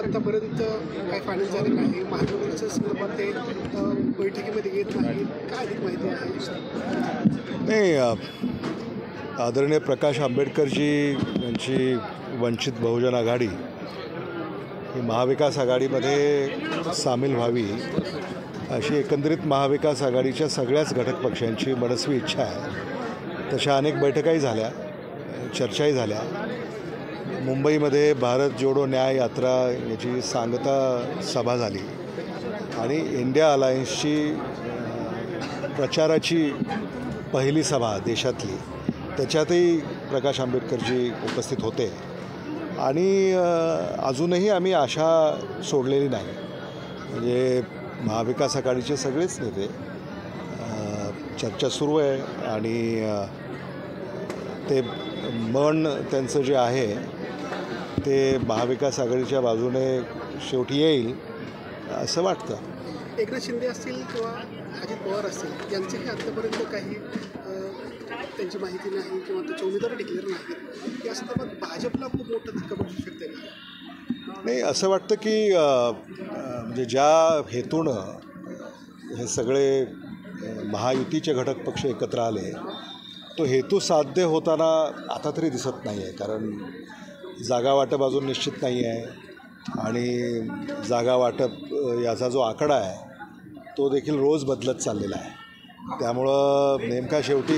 आतापर्यंत काय फायनल झालं नाही, महाविकासाच्या संदर्भात ते बैठकीमध्ये येत नाही, काय अधिक माहिती आहे? नाही, आदरणीय प्रकाश आंबेडकरजी यांची वंचित बहुजन आघाडी ही महाविकास आघाडीमध्ये सामील व्हावी अशी एकंदरीत महाविकास आघाडीच्या सगळ्याच घटक पक्षांची मनस्वी इच्छा आहे. तशा अनेक बैठकाही झाल्या, चर्चाही झाल्या. मुंबईमध्ये भारत जोडो न्याय यात्रा याची सांगता सभा झाली आणि इंडिया अलायन्सची प्रचाराची पहिली सभा देशातली, त्याच्यातही प्रकाश आंबेडकरजी उपस्थित होते. आणि अजूनही आम्ही आशा सोडलेली नाही. म्हणजे महाविकास आघाडीचे सगळेच नेते, चर्चा सुरू आहे आणि ते मन त्यांचं जे आहे ते महाविकास आघाडीच्या बाजूने शेवटी येईल असं वाटतं. एकनाथ शिंदे असतील किंवा अजित पवार असतील यांचेही आत्तापर्यंत काही त्यांची माहिती नाही किंवा त्याचे उमेदवार डिक्लेअर नाही, या संदर्भात भाजपला खूप मोठा धक्का बसू शकते का? नाही, असं वाटतं की म्हणजे ज्या हेतूनं हे सगळे महायुतीचे घटक पक्ष एकत्र आले तो हेतू साध्य होताना आता तरी दिसत नाही आहे. कारण जागा वाटप अजून निश्चित नाही आहे आणि जागा वाटप याचा जो आकडा आहे तो देखील रोज बदलत चाललेला आहे. त्यामुळं नेमका शेवटी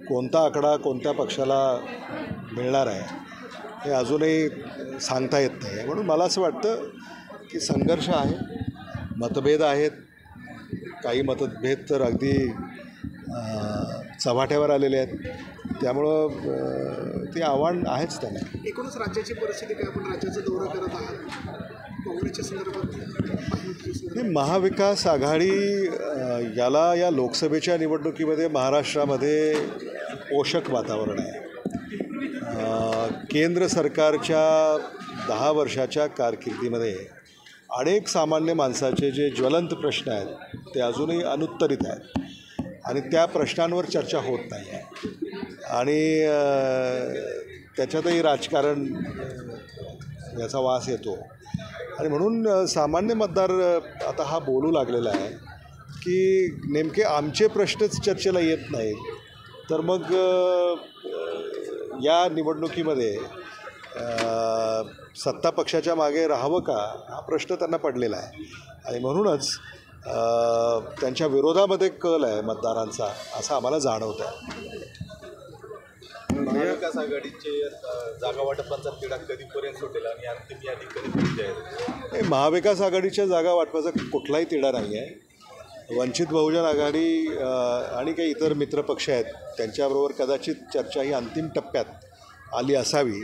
कोणता आकडा कोणत्या पक्षाला मिळणार आहे हे अजूनही सांगता येत नाही. म्हणून मला असं वाटतं की संघर्ष आहे, मतभेद आहेत, काही मतभेद तर अगदी चव्हाट्यावर आलेले आहेत. त्यामुळं ते आव्हान आहेच त्यांना. एकूणच राज्याची परिस्थिती काय, आपण राज्याचा दौरा करत आहात, काँग्रेसच्या संदर्भात महाविकास आघाडी या लोकसभेच्या निवडणुकीमध्ये महाराष्ट्रामध्ये पोषक वातावरण आहे. केंद्र सरकारच्या 10 वर्षाच्या कारकिर्दीमध्ये अनेक सामान्य माणसाचे जे ज्वलंत प्रश्न आहेत ते अजूनही अनुत्तरित आहेत आणि त्या प्रश्नांवर चर्चा होत नाही आहे. आणि त्याच्यातही राजकारण याचा वास येतो. आणि म्हणून सामान्य मतदार आता हा बोलू लागलेला आहे की नेमके आमचे प्रश्नच चर्चेला येत नाहीत, तर मग या निवडणुकीमध्ये सत्ता पक्षाच्या मागे राहावं का हा प्रश्न त्यांना पडलेला आहे. आणि म्हणूनच त्यांच्या विरोधामध्ये कल आहे मतदारांचा असं आम्हाला जाणवतं आहे. महाविकास आघाडीचे जागा वाटपांचा तिढा कधीपर्यंत सुटेल आणि अंतिम यादी कधी जाईल? महाविकास आघाडीच्या जागा वाटपाचा कुठलाही तिढा नाही आहे. वंचित बहुजन आघाडी आणि काही इतर मित्रपक्ष आहेत त्यांच्याबरोबर कदाचित चर्चा ही अंतिम टप्प्यात आली असावी.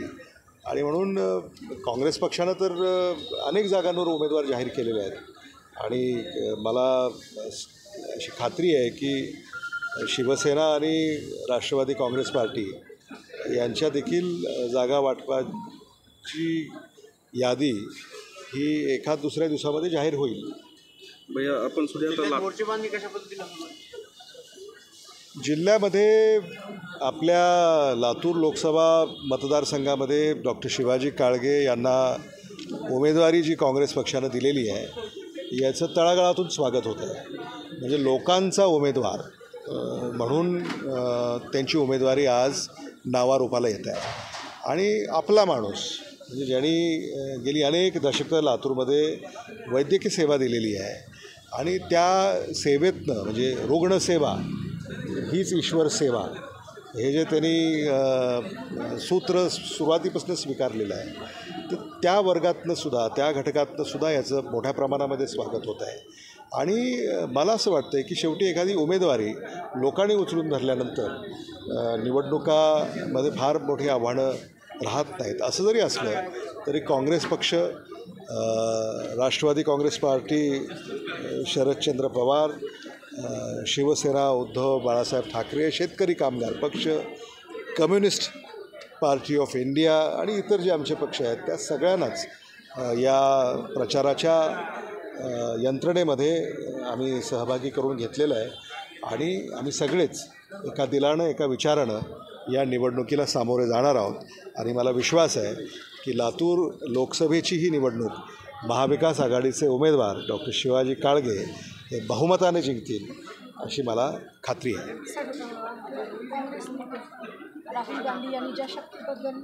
आणि म्हणून काँग्रेस पक्षानं तर अनेक जागांवर उमेदवार जाहीर केलेले आहेत आणि मला अशी खात्री आहे की शिवसेना आणि राष्ट्रवादी काँग्रेस पार्टी यांच्या देखील जागा वाटपाची यादी ही एखाद दुसऱ्या दिवसामध्ये जाहीर होईल. आपण जिल्ह्यामध्ये आपल्या लातूर लोकसभा मतदारसंघामध्ये डॉक्टर शिवाजी काळगे यांना उमेदवारी जी काँग्रेस पक्षानं दिलेली आहे याचं तळागाळातून स्वागत होतं आहे. म्हणजे लोकांचा उमेदवार म्हणून त्यांची उमेदवारी आज नावारूपाला येत आहे. आणि आपला माणूस म्हणजे ज्यांनी गेली अनेक दशकं लातूरमध्ये वैद्यकीय सेवा दिलेली आहे आणि त्या सेवेतनं म्हणजे रुग्णसेवा हीच ईश्वर सेवा हे जे त्यांनी सूत्र सुरुवातीपासून स्वीकारलेलं आहे तर त्या वर्गातनंसुद्धा त्या घटकातनंसुद्धा याचं मोठ्या प्रमाणामध्ये स्वागत होत आहे. आणि मला असं वाटतं की शेवटी एखादी उमेदवारी लोकांनी उचलून धरल्यानंतर निवडणुकामध्ये फार मोठी आव्हानं राहत नाहीत. असं जरी असलं तरी काँग्रेस पक्ष, राष्ट्रवादी काँग्रेस पार्टी, शरदचंद्र पवार, शिवसेना उद्धव बाळासाहेब ठाकरे, शेतकरी कामगार पक्ष, कम्युनिस्ट पार्टी ऑफ इंडिया आणि इतर जे आमचे पक्ष आहेत त्या सगळ्यांनाच या प्रचाराच्या यंत्रणेमध्ये आम्ही सहभागी करून घेतलेलं आहे. आणि आम्ही सगळेच एका दिलानं एका विचारानं या निवडणुकीला सामोरे जाणार आहोत. आणि मला विश्वास आहे की लातूर लोकसभेची ही निवडणूक महाविकास आघाडीचे उमेदवार डॉक्टर शिवाजी काळगे हे बहुमताने जिंकतील अशी मला खात्री आहे. सर, काँग्रेस नेते राहुल गांधी यांनी ज्या शक्तीबद्दल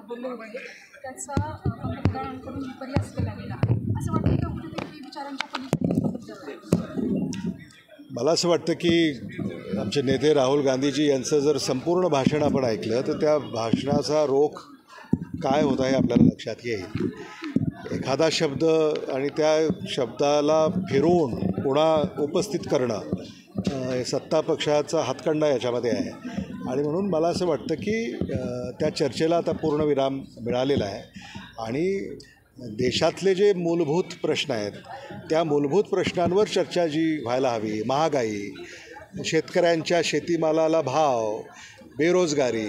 बोलले होते त्याचा पंतप्रधानांकडून विपर्यास केला गेला, असं वाटतं का कुठेतरी विचारांच्या पलीकडे? मला असं वाटतं की आमचे नेते राहुल गांधीजी यांचं जर संपूर्ण भाषण आपण ऐकलं तर त्या भाषणाचा रोख काय होता हे आपल्याला लक्षात येईल. एखादा शब्द आणि त्या शब्दाला फिरवून पुन्हा उपस्थित करणं हे सत्ता पक्षाचा हातखंडा याच्यामध्ये आहे. आणि म्हणून मला असं वाटतं की त्या चर्चेला आता पूर्णविराम मिळालेला आहे आणि देशातले जे मूलभूत प्रश्न आहेत त्या मूलभूत प्रश्नांवर चर्चा जी व्हायला हवी, महागाई, शेतकऱ्यांच्या शेतीमालाला भाव, बेरोजगारी,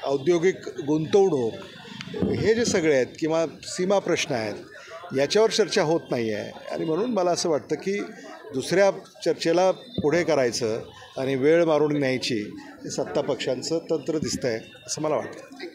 औद्योगिक गुंतवणूक, हे जे सगळे आहेत किंवा सीमा प्रश्न आहेत याच्यावर चर्चा होत नाही आहे. आणि म्हणून मला असं वाटतं की दुसऱ्या चर्चेला पुढे करायचं आणि वेळ मारून न्यायची हे सत्ता पक्षांचं तंत्र दिसतं आहे असं मला वाटतं.